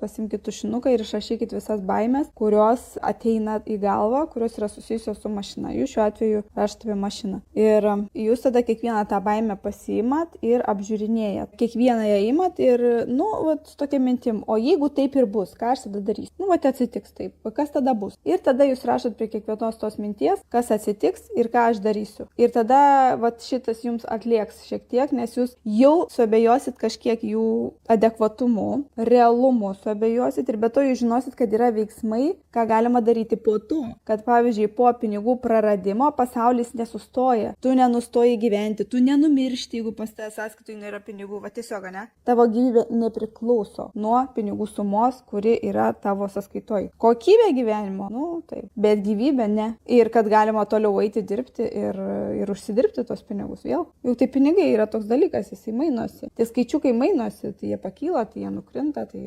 pasimkit tušinuką ir išrašykit visas baimės, kurios ateina į galvą, kurios yra susijusios su mašina. Jūs šiuo atveju rašote apie mašiną. Ir jūs tada kiekvieną tą baimę pasiimat ir apžiūrinėjat. Kiekvieną ją imat ir, su tokia mintim, o jeigu taip ir bus, ką aš tada darysiu? Atsitiks taip, kas tada bus? Ir tada jūs rašot prie kiekvienos tos minties, kas atsitiks ir ką aš darysiu. Ir tada šitas jums atlieks šiek tiek, nes jūs jau suabejosit kažkiek jų adekvatumu, realumu suabejosit ir be to jūs žinosit, kad yra veiksmai, ką galima daryti po to. Kad pavyzdžiui, po pinigų praradimo pasaulis nesustoja. Tu nenustoji gyventi, tu nenumiršti, jeigu pas tavęs sąskaitoje nėra pinigų. Tiesiog, ne? Tavo gyvybė nepriklauso nuo pinigų sumos, kuri yra tavo sąskaitoje. Kokybė gyvenimo, taip, bet gyvybė ne. Ir kad galima toliau eiti dirbti ir užsidirbti tos pinigus vėl. Juk tai pinigai yra toks dalykas, jisai mainosi. Tie skaičiukai mainosi, tai jie pakyla, tai jie nukrinta, tai